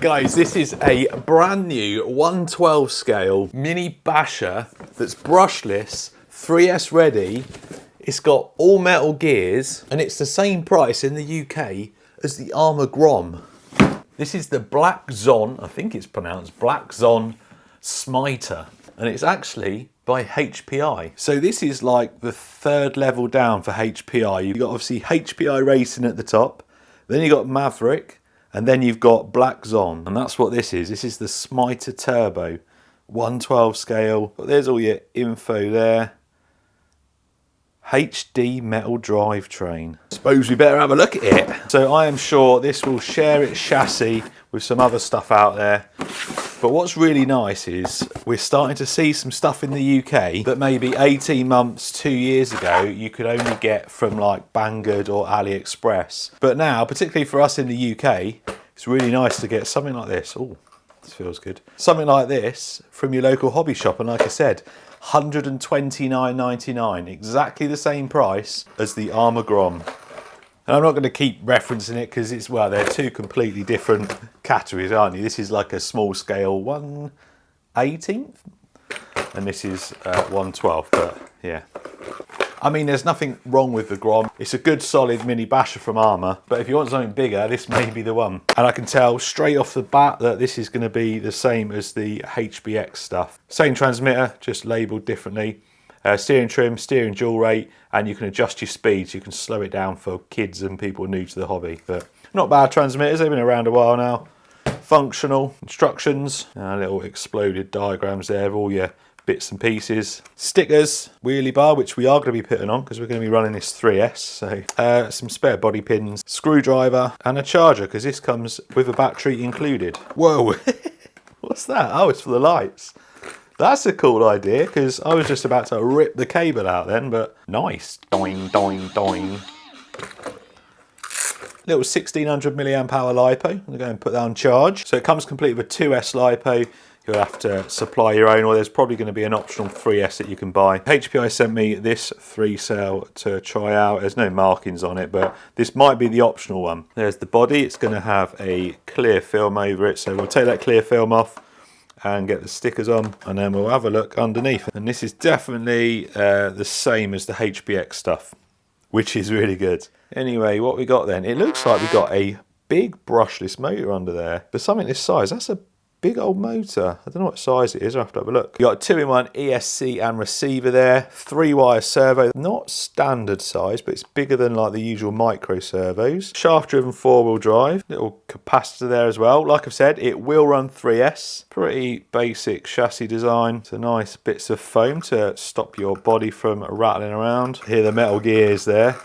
Guys, this is a brand new 112 scale mini basher that's brushless, 3S ready. It's got all metal gears and it's the same price in the UK as the Armour Grom. This is the Blackzon, I think it's pronounced Blackzon Smyter, and it's actually by HPI. So this is like the third level down for HPI. You've got obviously HPI Racing at the top, then you've got Maverick, and then you've got Blackzon, and that's what this is. This is the Smyter Turbo, 112 scale. But there's all your info there. HD metal drivetrain. Suppose we better have a look at it. So I am sure this will share its chassis with some other stuff out there. But what's really nice is we're starting to see some stuff in the UK that maybe 18 months, 2 years ago, you could only get from like Banggood or AliExpress. But now, particularly for us in the UK, it's really nice to get something like this. Oh, this feels good. Something like this from your local hobby shop. And like I said, $129.99, exactly the same price as the Armour Grom. And I'm not going to keep referencing it because it's, well, they're two completely different categories, aren't you? This is like a small scale 1/18th and this is 1/12, but yeah. I mean, there's nothing wrong with the Grom. It's a good solid mini basher from Armour, but if you want something bigger, this may be the one. And I can tell straight off the bat that this is going to be the same as the HBX stuff. Same transmitter, just labelled differently. Steering trim, steering dual rate, and you can adjust your speed so you can slow it down for kids and people new to the hobby. But not bad transmitters, they've been around a while now. Functional instructions, little exploded diagrams there of all your bits and pieces. Stickers, wheelie bar, which we are going to be putting on because we're going to be running this 3S. So some spare body pins, screwdriver, and a charger because this comes with a battery included. Whoa, what's that? Oh, it's for the lights. That's a cool idea because I was just about to rip the cable out then, but nice. Doing, doing, doing. Little 1600 milliamp hour LiPo. I'm going to go and put that on charge. So it comes complete with a 2S LiPo. You'll have to supply your own, or there's probably going to be an optional 3S that you can buy. HPI sent me this 3-cell to try out. There's no markings on it, but this might be the optional one. There's the body. It's going to have a clear film over it. So we'll take that clear film off and get the stickers on, and then we'll have a look underneath. And this is definitely the same as the HBX stuff, which is really good. Anyway, what we got then? It looks like we got a big brushless motor under there. But something this size, that's a big old motor. I don't know what size it is, I'll have to have a look. You got a 2-in-1 ESC and receiver there, 3-wire servo, not standard size, but it's bigger than like the usual micro servos. Shaft driven 4-wheel drive, little capacitor there as well. Like I've said, it will run 3S. Pretty basic chassis design. Some nice bits of foam to stop your body from rattling around. Hear the metal gears there.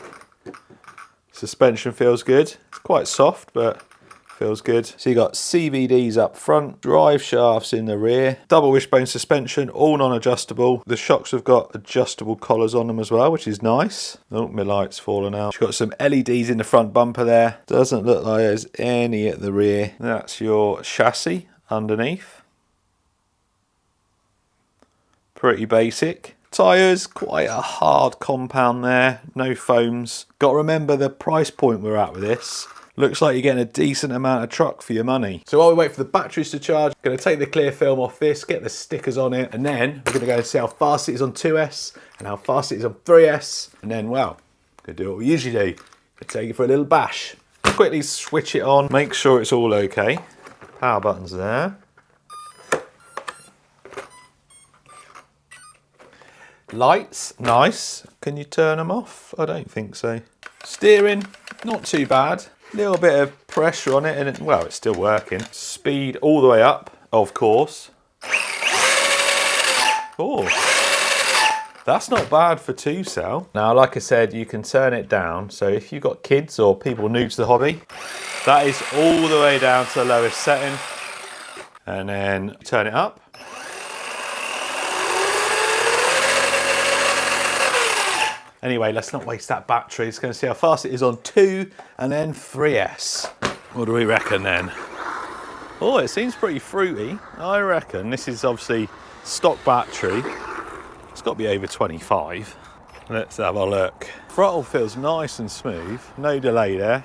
Suspension feels good. It's quite soft, but feels good. So you got CVDs up front, drive shafts in the rear, double wishbone suspension, all non-adjustable. The shocks have got adjustable collars on them as well, which is nice. Oh, my light's fallen out. You've got some LEDs in the front bumper there. Doesn't look like there's any at the rear. That's your chassis underneath. Pretty basic. Tyres, quite a hard compound there. No foams. Got to remember the price point we're at with this. Looks like you're getting a decent amount of truck for your money. So while we wait for the batteries to charge, I'm going to take the clear film off this, get the stickers on it, and then we're going to go and see how fast it is on 2S and how fast it is on 3S. And then, well, going to do what we usually do. We'll take it for a little bash. Quickly switch it on, make sure it's all okay. Power buttons there. Lights, nice. Can you turn them off? I don't think so. Steering, not too bad. Little bit of pressure on it and well, it's still working. Speed all the way up, of course. Oh, that's not bad for 2-cell. Now, like I said, you can turn it down. So if you've got kids or people new to the hobby, that is all the way down to the lowest setting. And then turn it up. Anyway, let's not waste that battery. It's going to see how fast it is on 2 and then 3S. What do we reckon then? Oh, it seems pretty fruity. I reckon this is obviously stock battery. It's got to be over 25. Let's have a look. Throttle feels nice and smooth. No delay there.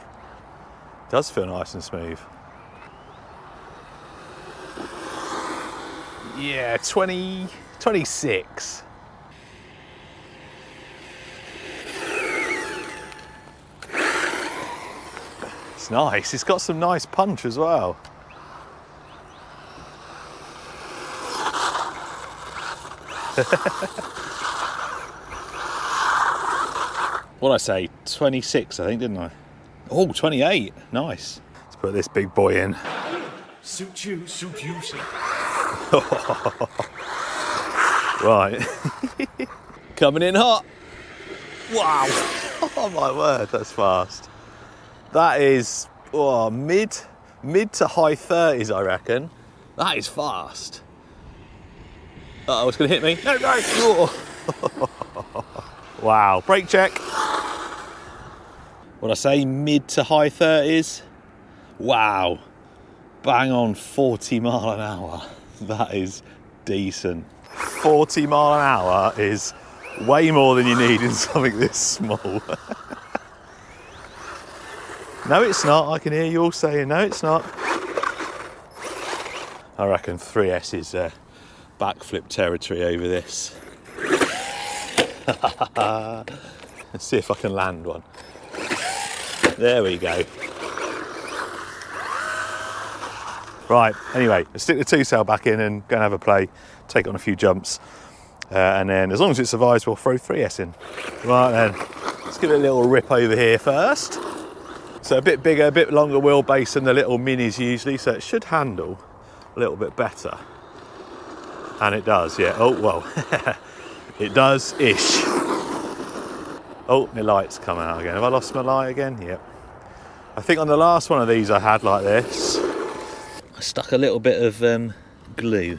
It does feel nice and smooth. Yeah, 26. It's nice. It's got some nice punch as well. What did I say? 26, I think, didn't I? Oh, 28. Nice. Let's put this big boy in. Suit you, suit you. Right. Coming in hot. Wow. Oh my word, that's fast. That is mid to high 30s, I reckon. That is fast. Uh-oh, it's gonna hit me. No, no. Wow, brake check. What I say, mid to high 30s. Wow, bang on 40 mile an hour. That is decent. 40 mile an hour is way more than you need in something this small. No, it's not. I can hear you all saying, no, it's not. I reckon 3S is backflip territory over this. Let's see if I can land one. There we go. Right, anyway, let's stick the 2-cell back in and go and have a play, take it on a few jumps, and then as long as it survives, we'll throw 3S in. Right then, let's give it a little rip over here first. So a bit bigger, a bit longer wheelbase than the little minis usually, so it should handle a little bit better. And it does, yeah. Oh, well, it does-ish. Oh, my light's come out again. Have I lost my light again? Yep. I think on the last one of these I had like this. I stuck a little bit of glue.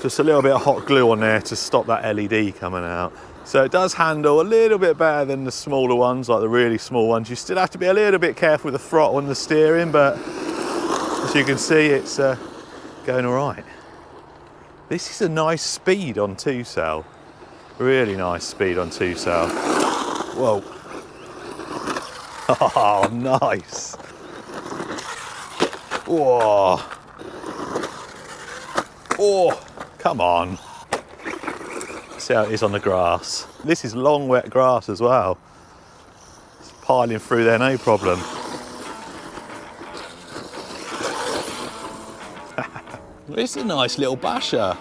Just a little bit of hot glue on there to stop that LED coming out. So it does handle a little bit better than the smaller ones, like the really small ones. You still have to be a little bit careful with the throttle and the steering, but as you can see, it's going all right. This is a nice speed on 2-cell. Really nice speed on 2-cell. Whoa. Oh, nice. Whoa. Oh, come on. See how it is on the grass. This is long, wet grass as well. It's piling through there, no problem. This is a nice little basher.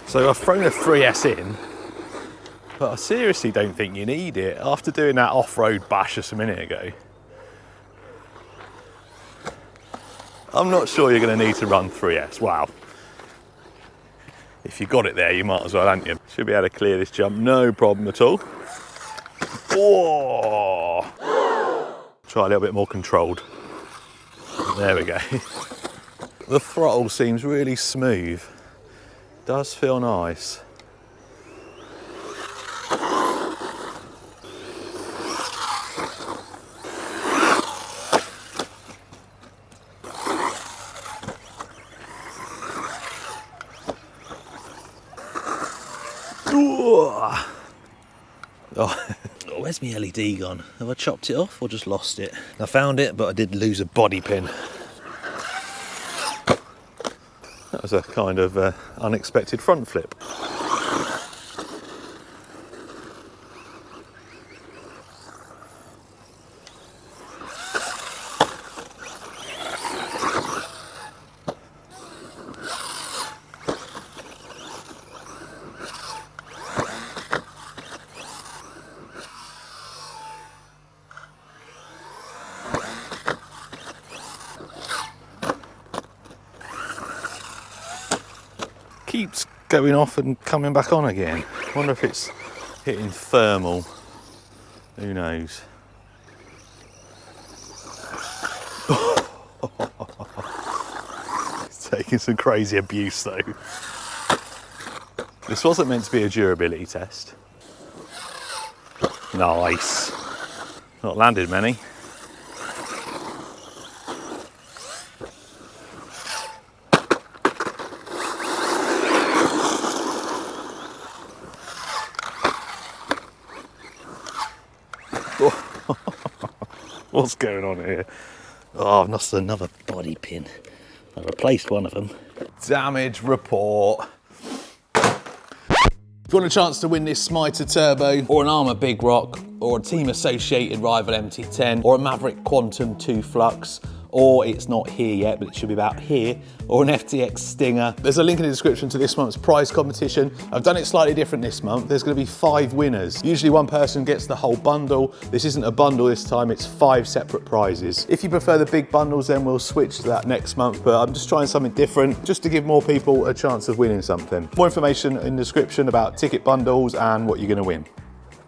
So I've thrown a 3S in, but I seriously don't think you need it after doing that off-road bash just a minute ago. I'm not sure you're going to need to run 3S. Wow. If you got it there, you might as well, haven't you? Should be able to clear this jump, no problem at all. Whoa! Try a little bit more controlled. There we go. The throttle seems really smooth. Does feel nice. Oh, where's my LED gone? Have I chopped it off or just lost it? I found it, but I did lose a body pin. That was a kind of unexpected front flip. Keeps going off and coming back on again. Wonder if it's hitting thermal. Who knows? It's Taking some crazy abuse though. This wasn't meant to be a durability test. Nice. Not landed many. What's going on here? Oh, I've lost another body pin. I replaced one of them. Damage report. If you want a chance to win this Smyter Turbo, or an Armour Big Rock, or a Team Associated Rival MT10, or a Maverick Quantum 2 Flux, or it's not here yet, but it should be about here, or an FTX Stinger. There's a link in the description to this month's prize competition. I've done it slightly different this month. There's gonna be 5 winners. Usually one person gets the whole bundle. This isn't a bundle this time, it's 5 separate prizes. If you prefer the big bundles, then we'll switch to that next month, but I'm just trying something different, just to give more people a chance of winning something. More information in the description about ticket bundles and what you're gonna win.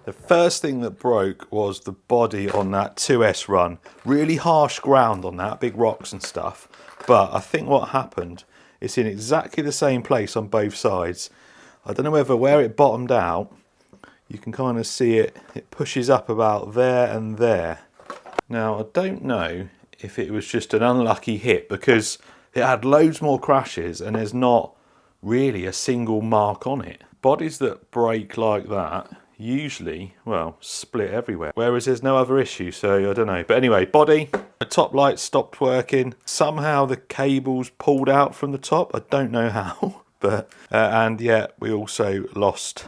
The first thing that broke was the body on that 2S run. Really harsh ground on that, big rocks and stuff. But I think what happened, it's in exactly the same place on both sides. I don't know where it bottomed out, you can kind of see it pushes up about there and there. Now I don't know if it was just an unlucky hit because it had loads more crashes and there's not really a single mark on it. Bodies that break like that, usually, well, split everywhere. Whereas there's no other issue, so I don't know. But anyway, body, the top light stopped working. Somehow the cables pulled out from the top. I don't know how, but, and yeah, we also lost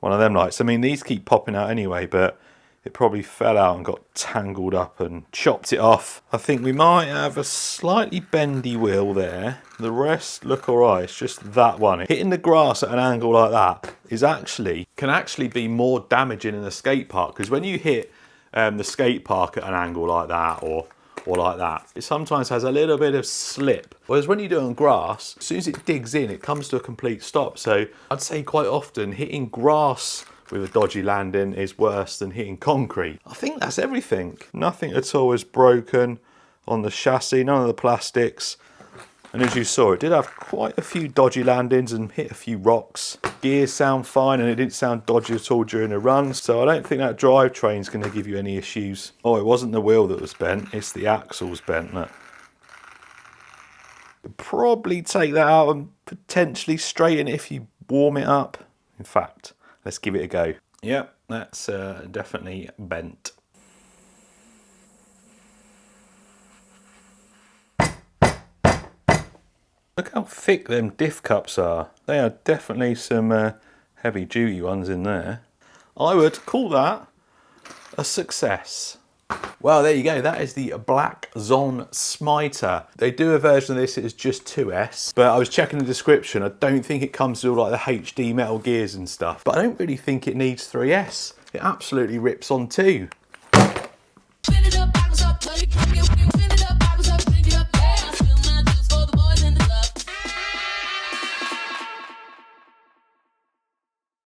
one of them lights. I mean, these keep popping out anyway, but it probably fell out and got tangled up and chopped it off. I think we might have a slightly bendy wheel there. The rest look all right, it's just that one. Hitting the grass at an angle like that can actually be more damaging in the skate park, because when you hit the skate park at an angle like that or like that, it sometimes has a little bit of slip. Whereas when you do it on grass, as soon as it digs in, it comes to a complete stop. So I'd say quite often hitting grass with a dodgy landing is worse than hitting concrete. I think that's everything. Nothing at all is broken on the chassis, none of the plastics. And as you saw, it did have quite a few dodgy landings and hit a few rocks. Gears sound fine and it didn't sound dodgy at all during the run. So I don't think that drivetrain's going to give you any issues. Oh, it wasn't the wheel that was bent, it's the axle's bent. Look. You'd probably take that out and potentially straighten it if you warm it up. In fact, let's give it a go. Yep, that's definitely bent. Look how thick them diff cups are. They are definitely some heavy duty ones in there. I would call that a success. Well, there you go. That is the Blackzon Smyter. They do a version of this that is just 2S, but I was checking the description. I don't think it comes with all like the HD metal gears and stuff, but I don't really think it needs 3S. It absolutely rips on 2.